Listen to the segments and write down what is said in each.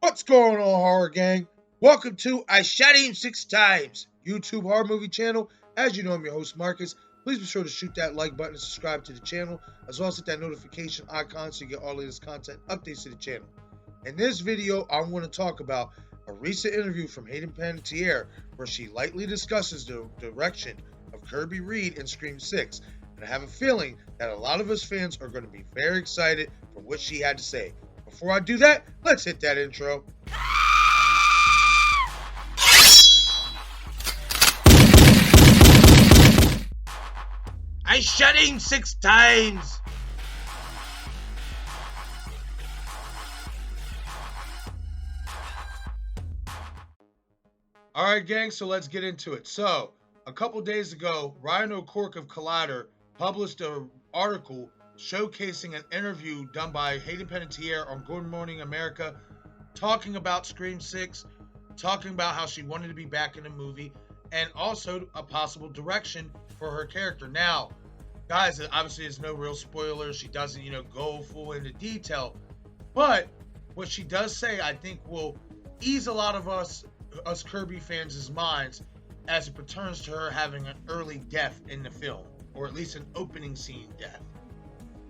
What's going on, horror gang? Welcome to I Shot Him 6 Times YouTube horror movie channel. As you know, I'm your host Marcus. Please be sure to shoot that like button and subscribe to the channel, as well as hit that notification icon so you get all latest content updates to the channel. In this video, I'm going to talk about a recent interview from Hayden Panettiere, where she lightly discusses the direction of Kirby Reid in Scream 6. And I have a feeling that a lot of us fans are going to be very excited for what she had to say. Before I do that, let's hit that intro. I shot him 6 times. Alright gang, so let's get into it. So, a couple days ago, Ryan O'Cork of Collider published an article showcasing an interview done by Hayden Panettiere on Good Morning America, talking about Scream 6, talking about how she wanted to be back in the movie, and also a possible direction for her character. Now, guys, obviously there's no real spoilers. She doesn't, go full into detail. But what she does say, I think, will ease a lot of us Kirby fans' minds as it pertains to her having an early death in the film, or at least an opening scene death.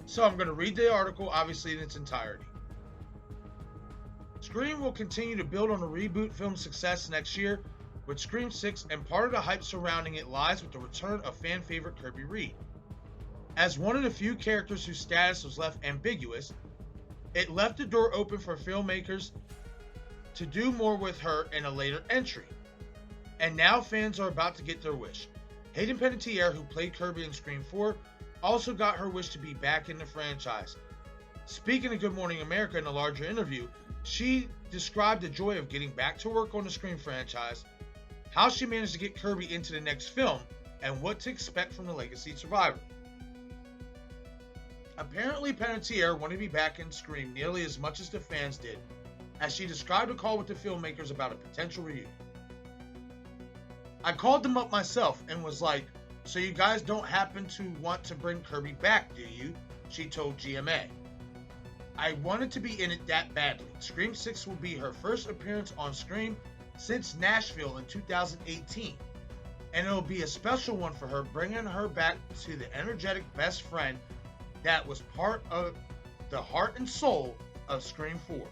So I'm going to read the article, obviously, in its entirety. Scream will continue to build on the reboot film's success next year with Scream 6, and part of the hype surrounding it lies with the return of fan favorite Kirby Reid. As one of the few characters whose status was left ambiguous, it left the door open for filmmakers to do more with her in a later entry. And now fans are about to get their wish. Hayden Panettiere, who played Kirby in Scream 4, also got her wish to be back in the franchise. Speaking to Good Morning America in a larger interview, she described the joy of getting back to work on the Scream franchise, how she managed to get Kirby into the next film, and what to expect from the legacy survivor. Apparently, Panettiere wanted to be back in Scream nearly as much as the fans did, as she described a call with the filmmakers about a potential reunion. I called them up myself and was like, "So you guys don't happen to want to bring Kirby back, do you?" She told GMA. "I wanted to be in it that badly. Scream 6 will be her first appearance on Scream since Nashville in 2018. And it'll be a special one for her, bringing her back to the energetic best friend that was part of the heart and soul of Scream 4.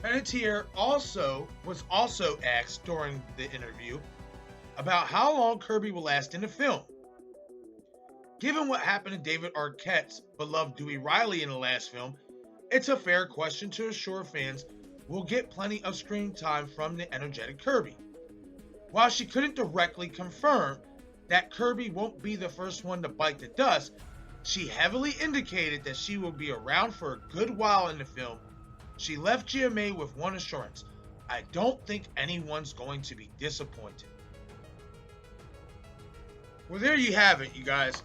Panettiere was also asked during the interview about how long Kirby will last in the film. Given what happened to David Arquette's beloved Dewey Riley in the last film, it's a fair question to assure fans we'll get plenty of screen time from the energetic Kirby. While she couldn't directly confirm that Kirby won't be the first one to bite the dust, she heavily indicated that she will be around for a good while in the film. She left GMA with one assurance: "I don't think anyone's going to be disappointed." Well, there you have it, you guys.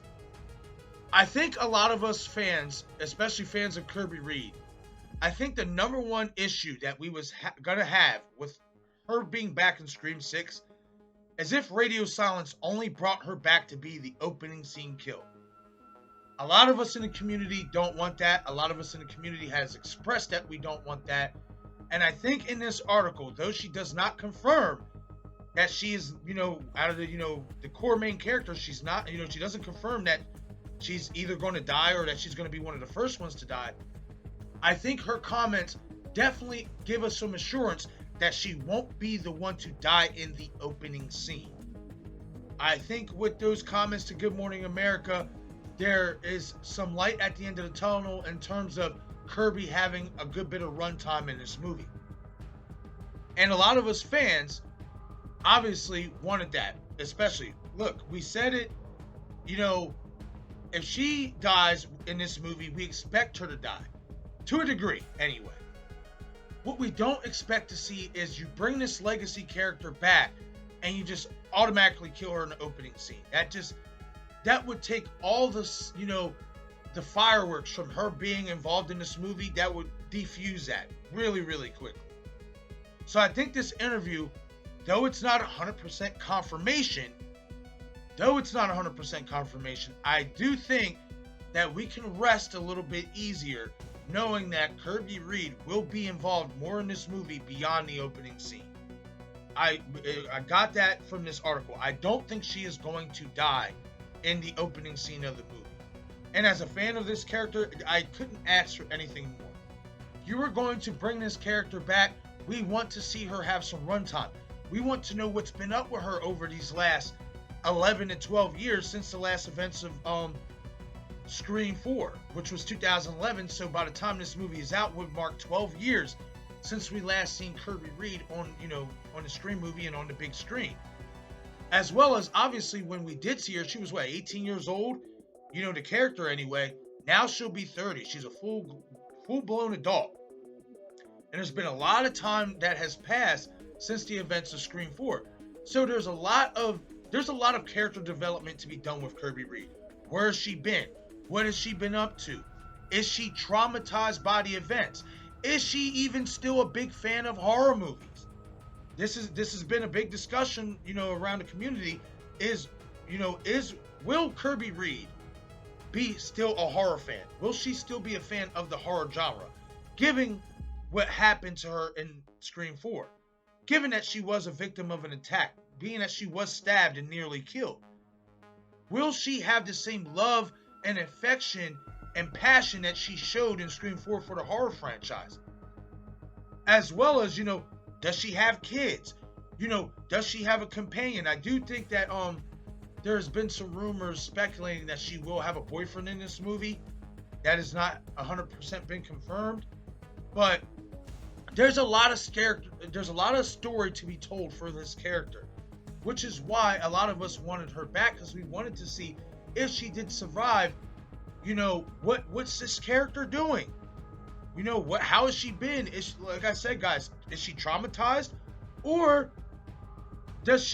I think a lot of us fans, especially fans of Kirby Reid, I think the number one issue that we was gonna have with her being back in Scream 6 is if radiosilence only brought her back to be the opening scene kill. A lot of us in the community don't want that. A lot of us in the community has expressed that we don't want that. And I think in this article, though she does not confirm that she is, out of the core main character, she's not, she doesn't confirm that she's either going to die or that she's going to be one of the first ones to die. I think her comments definitely give us some assurance that she won't be the one to die in the opening scene. I think with those comments to Good Morning America, there is some light at the end of the tunnel in terms of Kirby having a good bit of runtime in this movie. And a lot of us fans obviously wanted that, especially, look, we said it, if she dies in this movie, we expect her to die, to a degree anyway. What we don't expect to see is you bring this legacy character back and you just automatically kill her in the opening scene. That would take all this, the fireworks from her being involved in this movie, that would defuse that really, really quickly. So I think this interview, though it's not 100% confirmation, I do think that we can rest a little bit easier knowing that Kirby Reid will be involved more in this movie beyond the opening scene. I got that from this article. I don't think she is going to die in the opening scene of the movie. And as a fan of this character, I couldn't ask for anything more. If you were going to bring this character back, we want to see her have some runtime. We want to know what's been up with her over these last 11 to 12 years since the last events of Scream 4, which was 2011. So by the time this movie is out, would mark 12 years since we last seen Kirby Reid on the Scream movie and on the big screen. As well as, obviously, when we did see her, she was 18 years old? The character anyway. Now she'll be 30. She's a full-blown adult. And there's been a lot of time that has passed since the events of Scream 4. So there's a lot of character development to be done with Kirby Reid. Where has she been? What has she been up to? Is she traumatized by the events? Is she even still a big fan of horror movies? This has been a big discussion, around the community. Will Kirby Reid be still a horror fan? Will she still be a fan of the horror genre? Given what happened to her in Scream 4. Given that she was a victim of an attack. Being that she was stabbed and nearly killed. Will she have the same love and affection and passion that she showed in Scream 4 for the horror franchise? As well as, does she have kids? Does she have a companion? I do think that there's been some rumors speculating that she will have a boyfriend in this movie. That has not 100% been confirmed. But there's a lot of story to be told for this character. Which is why a lot of us wanted her back, because we wanted to see if she did survive. What's this character doing? How has she been? Like I said, guys, is she traumatized? Or does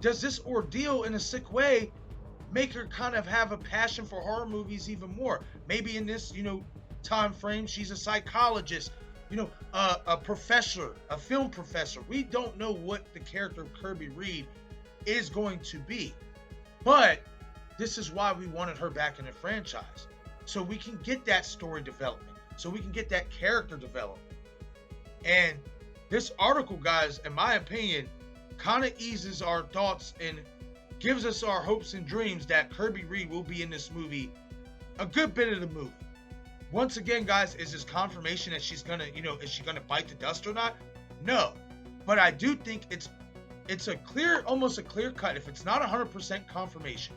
this ordeal in a sick way make her kind of have a passion for horror movies even more? Maybe in this, time frame, she's a psychologist, a professor, a film professor. We don't know what the character of Kirby Reid is going to be. But this is why we wanted her back in the franchise. So we can get that story development. So we can get that character development. And this article, guys, in my opinion, kind of eases our thoughts and gives us our hopes and dreams that Kirby Reid will be in this movie a good bit of the movie. Once again, guys, is this confirmation that she's gonna, is she gonna bite the dust or not? No. But I do think it's almost a clear cut. If it's not 100% confirmation,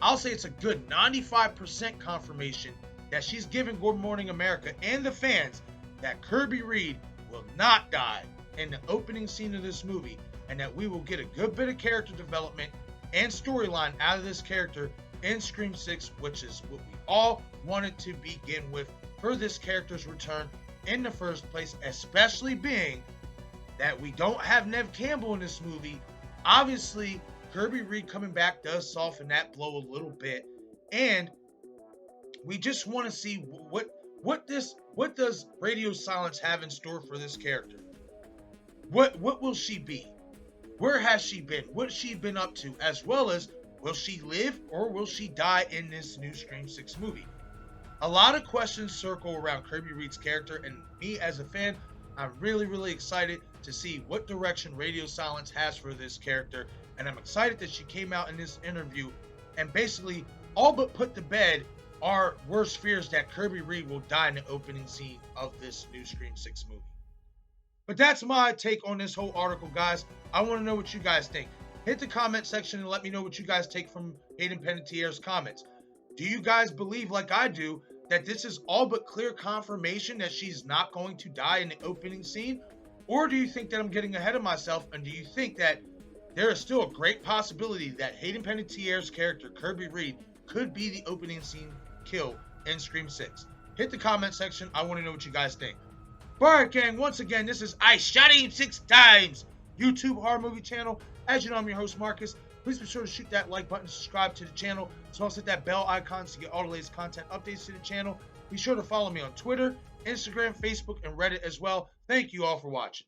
I'll say it's a good 95% confirmation that she's giving Good Morning America and the fans that Kirby Reid will not die in the opening scene of this movie, and that we will get a good bit of character development and storyline out of this character in Scream 6, which is what we all wanted to begin with for this character's return in the first place, especially being that we don't have Neve Campbell in this movie. Obviously, Kirby Reid coming back does soften that blow a little bit, and we just want to see what does Radio Silence have in store for this character. What will she be? Where has she been? What has she been up to? As well as, will she live or will she die in this new Scream 6 movie? A lot of questions circle around Kirby Reid's character, and me as a fan, I'm really, really excited to see what direction Radio Silence has for this character, and I'm excited that she came out in this interview and basically all but put to bed our worst fears that Kirby Reid will die in the opening scene of this new Scream 6 movie. But that's my take on this whole article, guys. I want to know what you guys think. Hit the comment section and let me know what you guys take from Hayden Panettiere's comments. Do you guys believe, like I do, that this is all but clear confirmation that she's not going to die in the opening scene? Or do you think that I'm getting ahead of myself, and do you think that there is still a great possibility that Hayden Panettiere's character, Kirby Reid, could be the opening scene kill in Scream 6? Hit the comment section. I want to know what you guys think. Alright, gang, once again, this is I Shot Him 6 Times YouTube horror movie channel. As you know, I'm your host, Marcus. Please be sure to shoot that like button, subscribe to the channel, as well as hit that bell icon to get all the latest content updates to the channel. Be sure to follow me on Twitter, Instagram, Facebook, and Reddit as well. Thank you all for watching.